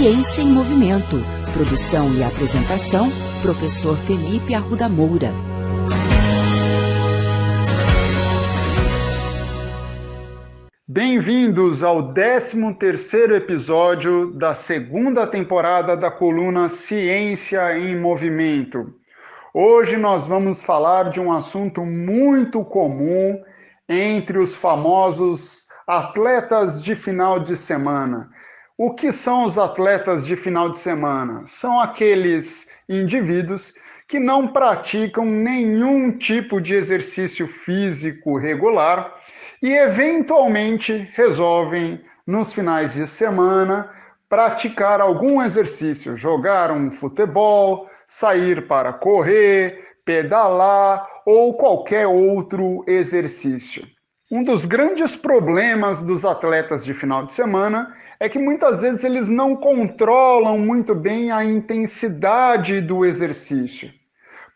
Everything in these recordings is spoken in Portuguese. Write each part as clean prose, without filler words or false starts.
Ciência em Movimento. Produção e apresentação, professor Felipe Arruda Moura. Bem-vindos ao 13º episódio da segunda temporada da coluna Ciência em Movimento. Hoje nós vamos falar de um assunto muito comum entre os famosos atletas de final de semana. O que são os atletas de final de semana? São aqueles indivíduos que não praticam nenhum tipo de exercício físico regular e eventualmente resolvem, nos finais de semana, praticar algum exercício, jogar um futebol, sair para correr, pedalar ou qualquer outro exercício. Um dos grandes problemas dos atletas de final de semana é que muitas vezes eles não controlam muito bem a intensidade do exercício.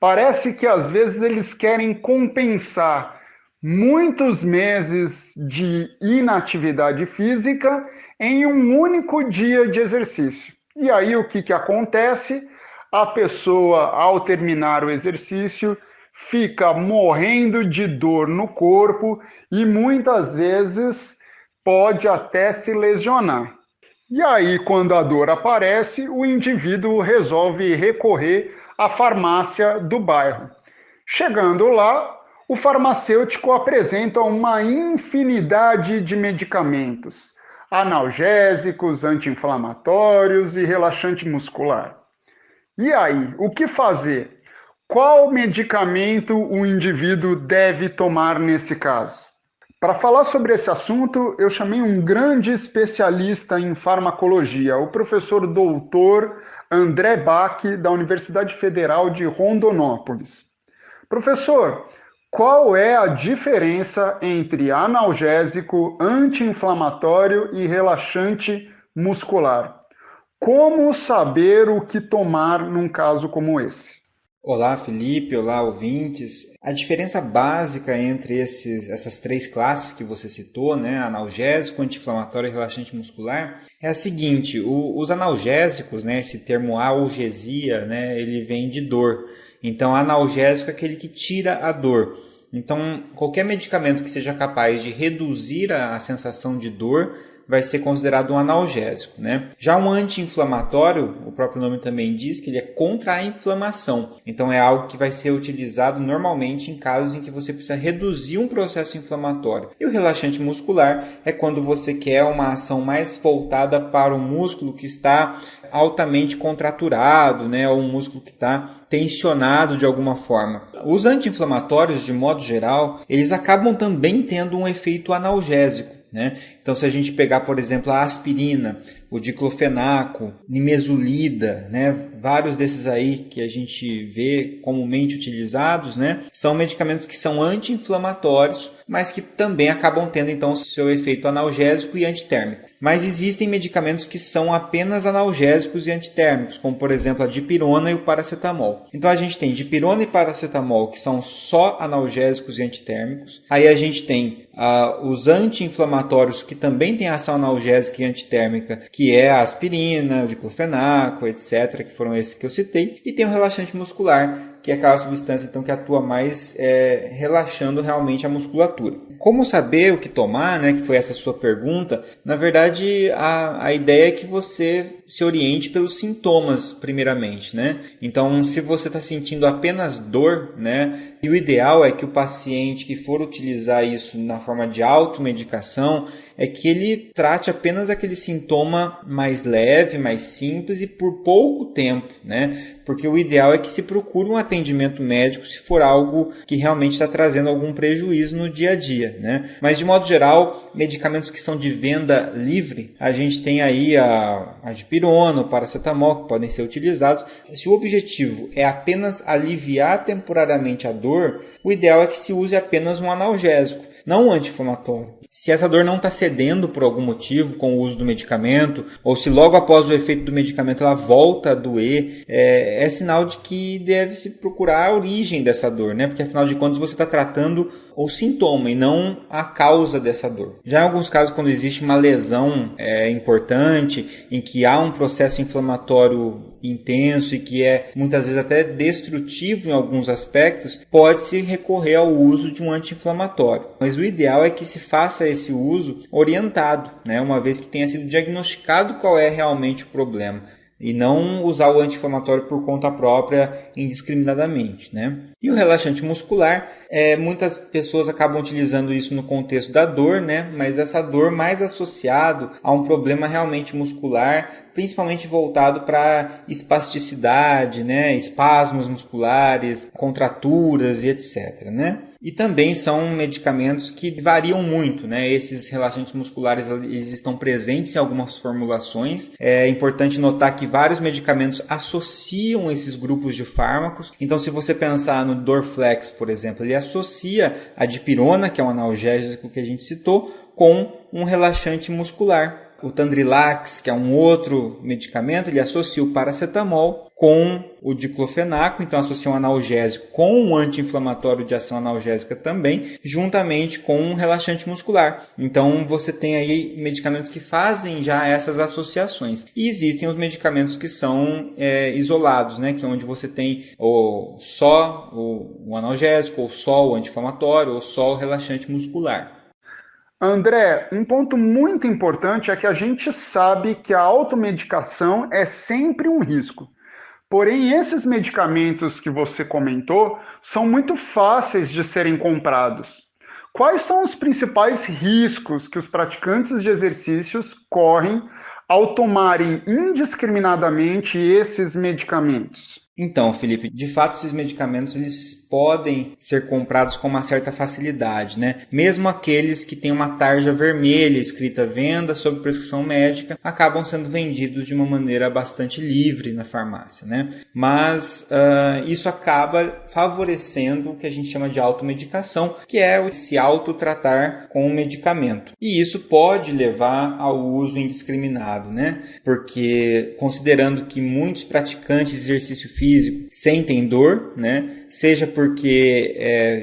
Parece que às vezes eles querem compensar muitos meses de inatividade física em um único dia de exercício. E aí o que acontece? A pessoa, ao terminar o exercício, fica morrendo de dor no corpo e muitas vezes pode até se lesionar. E aí, quando a dor aparece, o indivíduo resolve recorrer à farmácia do bairro. Chegando lá, o farmacêutico apresenta uma infinidade de medicamentos, analgésicos, anti-inflamatórios e relaxante muscular. E aí, o que fazer? Qual medicamento o indivíduo deve tomar nesse caso? Para falar sobre esse assunto, eu chamei um grande especialista em farmacologia, o professor doutor André Bach, da Universidade Federal de Rondonópolis. Professor, qual é a diferença entre analgésico, anti-inflamatório e relaxante muscular? Como saber o que tomar num caso como esse? Olá, Felipe. Olá, ouvintes. A diferença básica entre essas três classes que você citou, né, analgésico, anti-inflamatório e relaxante muscular, é a seguinte: os analgésicos, né, esse termo analgesia, né, ele vem de dor. Então, analgésico é aquele que tira a dor. Então, qualquer medicamento que seja capaz de reduzir a sensação de dor vai ser considerado um analgésico, né? Já um anti-inflamatório, o próprio nome também diz que ele é contra a inflamação. Então é algo que vai ser utilizado normalmente em casos em que você precisa reduzir um processo inflamatório. E o relaxante muscular é quando você quer uma ação mais voltada para o músculo que está altamente contraturado, né? Ou um músculo que está tensionado de alguma forma. Os anti-inflamatórios, de modo geral, eles acabam também tendo um efeito analgésico, né? Então, se a gente pegar, por exemplo, a aspirina, o diclofenaco, nimesulida, né? Vários desses aí que a gente vê comumente utilizados, né? São medicamentos que são anti-inflamatórios, mas que também acabam tendo então seu efeito analgésico e antitérmico. Mas existem medicamentos que são apenas analgésicos e antitérmicos, como por exemplo a dipirona e o paracetamol. Então a gente tem dipirona e paracetamol que são só analgésicos e antitérmicos. Aí a gente tem os anti-inflamatórios que também têm ação analgésica e antitérmica, que é a aspirina, o diclofenaco, etc., que foram esses que eu citei. E tem o relaxante muscular, que é aquela substância então, que atua mais relaxando realmente a musculatura. Como saber o que tomar, né, que foi essa sua pergunta? Na verdade, a ideia é que você se oriente pelos sintomas, primeiramente, né? Então, se você está sentindo apenas dor, né, e o ideal é que o paciente que for utilizar isso na forma de automedicação, é que ele trate apenas aquele sintoma mais leve, mais simples e por pouco tempo, né? Porque o ideal é que se procure um atendimento médico se for algo que realmente está trazendo algum prejuízo no dia a dia, né? Mas de modo geral, medicamentos que são de venda livre, a gente tem aí a dipirona, o paracetamol que podem ser utilizados. Se o objetivo é apenas aliviar temporariamente a dor, o ideal é que se use apenas um analgésico, não um anti-inflamatório. Se essa dor não está cedendo por algum motivo com o uso do medicamento, ou se logo após o efeito do medicamento ela volta a doer, é sinal de que deve-se procurar a origem dessa dor, né? Porque afinal de contas você está tratando o sintoma e não a causa dessa dor. Já em alguns casos, quando existe uma lesão importante, em que há um processo inflamatório intenso e que é muitas vezes até destrutivo em alguns aspectos, pode-se recorrer ao uso de um anti-inflamatório. Mas o ideal é que se faça esse uso orientado, né? Uma vez que tenha sido diagnosticado qual é realmente o problema. E não usar o anti-inflamatório por conta própria indiscriminadamente, né? E o relaxante muscular, muitas pessoas acabam utilizando isso no contexto da dor, né? Mas essa dor mais associado a um problema realmente muscular, principalmente voltado para espasticidade, né? Espasmos musculares, contraturas e etc, né? E também são medicamentos que variam muito, né? Esses relaxantes musculares eles estão presentes em algumas formulações. É importante notar que vários medicamentos associam esses grupos de fármacos. Então, se você pensar no Dorflex, por exemplo, ele associa a dipirona, que é um analgésico que a gente citou, com um relaxante muscular. O Tandrilax, que é um outro medicamento, ele associa o paracetamol com o diclofenaco, então associa um analgésico com um anti-inflamatório de ação analgésica também, juntamente com um relaxante muscular. Então você tem aí medicamentos que fazem já essas associações. E existem os medicamentos que são isolados, né? Que é onde você tem só o analgésico, ou só o anti-inflamatório, ou só o relaxante muscular. André, um ponto muito importante é que a gente sabe que a automedicação é sempre um risco. Porém, esses medicamentos que você comentou são muito fáceis de serem comprados. Quais são os principais riscos que os praticantes de exercícios correm ao tomarem indiscriminadamente esses medicamentos? Então, Felipe, de fato esses medicamentos eles podem ser comprados com uma certa facilidade, né? Mesmo aqueles que têm uma tarja vermelha escrita venda sob prescrição médica acabam sendo vendidos de uma maneira bastante livre na farmácia, né? Mas isso acaba favorecendo o que a gente chama de automedicação, que é se autotratar com o medicamento. E isso pode levar ao uso indiscriminado, né? Porque considerando que muitos praticantes de exercício físico sentem dor, né? Seja porque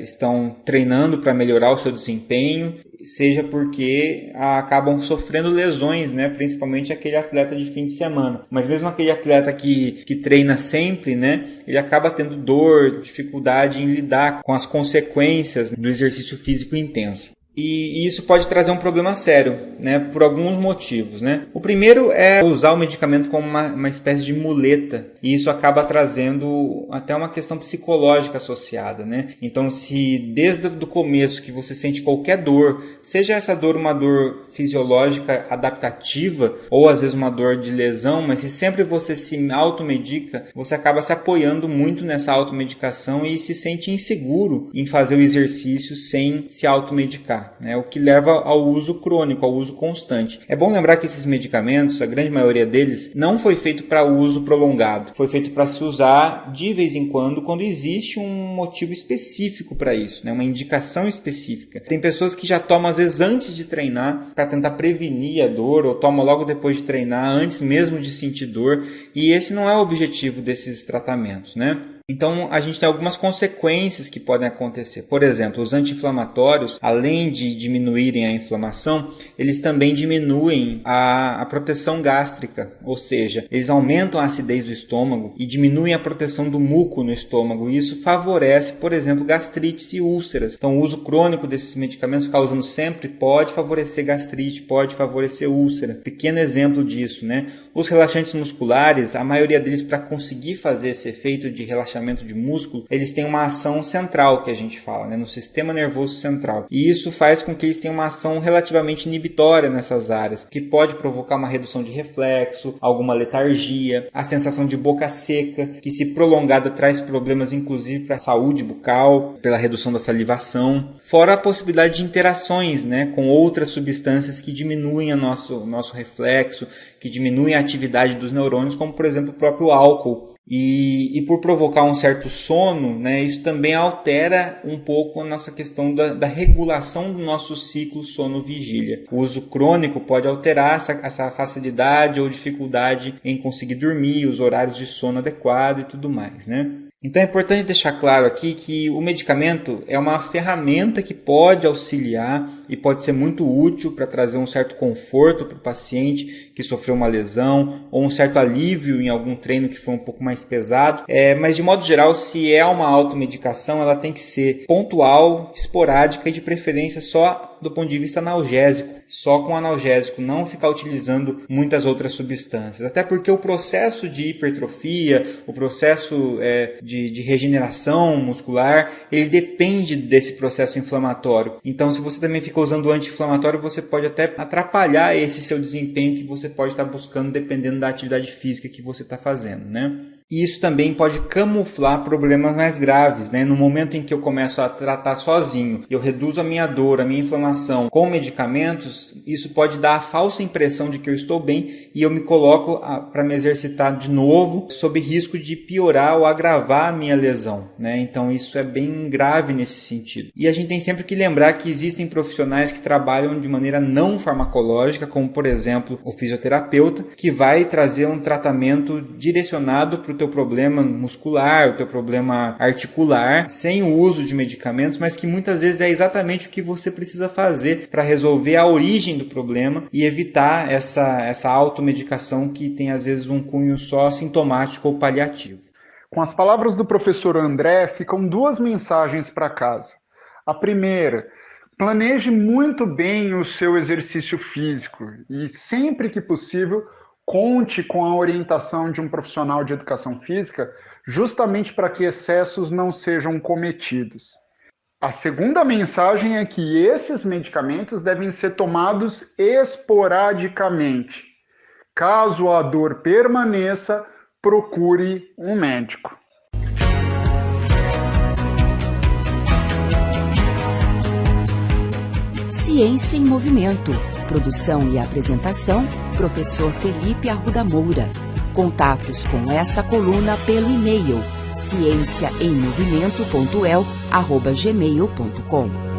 estão treinando para melhorar o seu desempenho, seja porque acabam sofrendo lesões, né? Principalmente aquele atleta de fim de semana. Mas mesmo aquele atleta que treina sempre, né? Ele acaba tendo dor, dificuldade em lidar com as consequências do exercício físico intenso. E isso pode trazer um problema sério, né, por alguns motivos, né? O primeiro é usar o medicamento como uma espécie de muleta, e isso acaba trazendo até uma questão psicológica associada, né? Então, se desde o começo que você sente qualquer dor, seja essa dor uma dor fisiológica adaptativa, ou às vezes uma dor de lesão, mas se sempre você se automedica, você acaba se apoiando muito nessa automedicação e se sente inseguro em fazer o exercício sem se automedicar. Né, o que leva ao uso crônico, ao uso constante. É bom lembrar que esses medicamentos, a grande maioria deles, não foi feito para uso prolongado. Foi feito para se usar de vez em quando existe um motivo específico para isso, né, uma indicação específica. Tem pessoas que já tomam às vezes antes de treinar para tentar prevenir a dor, ou tomam logo depois de treinar, antes mesmo de sentir dor, e esse não é o objetivo desses tratamentos, né? Então, a gente tem algumas consequências que podem acontecer. Por exemplo, os anti-inflamatórios, além de diminuírem a inflamação, eles também diminuem a proteção gástrica, ou seja, eles aumentam a acidez do estômago e diminuem a proteção do muco no estômago. E isso favorece, por exemplo, gastrites e úlceras. Então, o uso crônico desses medicamentos, ficar usando sempre, pode favorecer gastrite, pode favorecer úlcera. Pequeno exemplo disso, né? Os relaxantes musculares, a maioria deles, para conseguir fazer esse efeito de relaxamento de músculo, eles têm uma ação central, que a gente fala, né, no sistema nervoso central. E isso faz com que eles tenham uma ação relativamente inibitória nessas áreas, que pode provocar uma redução de reflexo, alguma letargia, a sensação de boca seca, que se prolongada traz problemas inclusive para a saúde bucal, pela redução da salivação. Fora a possibilidade de interações, né, com outras substâncias que diminuem o nosso reflexo, que diminuem a atividade dos neurônios, como por exemplo o próprio álcool. E por provocar um certo sono, né, isso também altera um pouco a nossa questão da regulação do nosso ciclo sono-vigília. O uso crônico pode alterar essa facilidade ou dificuldade em conseguir dormir, os horários de sono adequado e tudo mais, né? Então é importante deixar claro aqui que o medicamento é uma ferramenta que pode auxiliar e pode ser muito útil para trazer um certo conforto para o paciente que sofreu uma lesão ou um certo alívio em algum treino que foi um pouco mais pesado. Mas de modo geral, se é uma automedicação, ela tem que ser pontual, esporádica e de preferência só do ponto de vista analgésico, só com analgésico, não ficar utilizando muitas outras substâncias. Até porque o processo de hipertrofia, o processo de regeneração muscular, ele depende desse processo inflamatório. Então, se você também fica usando anti-inflamatório, você pode até atrapalhar esse seu desempenho que você pode estar buscando dependendo da atividade física que você está fazendo, né? E isso também pode camuflar problemas mais graves, né? No momento em que eu começo a tratar sozinho, eu reduzo a minha dor, a minha inflamação com medicamentos, isso pode dar a falsa impressão de que eu estou bem e eu me coloco para me exercitar de novo, sob risco de piorar ou agravar a minha lesão, né? Então isso é bem grave nesse sentido. E a gente tem sempre que lembrar que existem profissionais que trabalham de maneira não farmacológica, como por exemplo o fisioterapeuta, que vai trazer um tratamento direcionado para o teu problema muscular, o teu problema articular, sem o uso de medicamentos, mas que muitas vezes é exatamente o que você precisa fazer para resolver a origem do problema e evitar essa automedicação que tem às vezes um cunho só sintomático ou paliativo. Com as palavras do professor André, ficam duas mensagens para casa. A primeira: planeje muito bem o seu exercício físico e, sempre que possível, conte com a orientação de um profissional de educação física, justamente para que excessos não sejam cometidos. A segunda mensagem é que esses medicamentos devem ser tomados esporadicamente. Caso a dor permaneça, procure um médico. Ciência em Movimento. Produção e apresentação, professor Felipe Arruda Moura. Contatos com essa coluna pelo e-mail ciênciaemmovimento.el@gmail.com.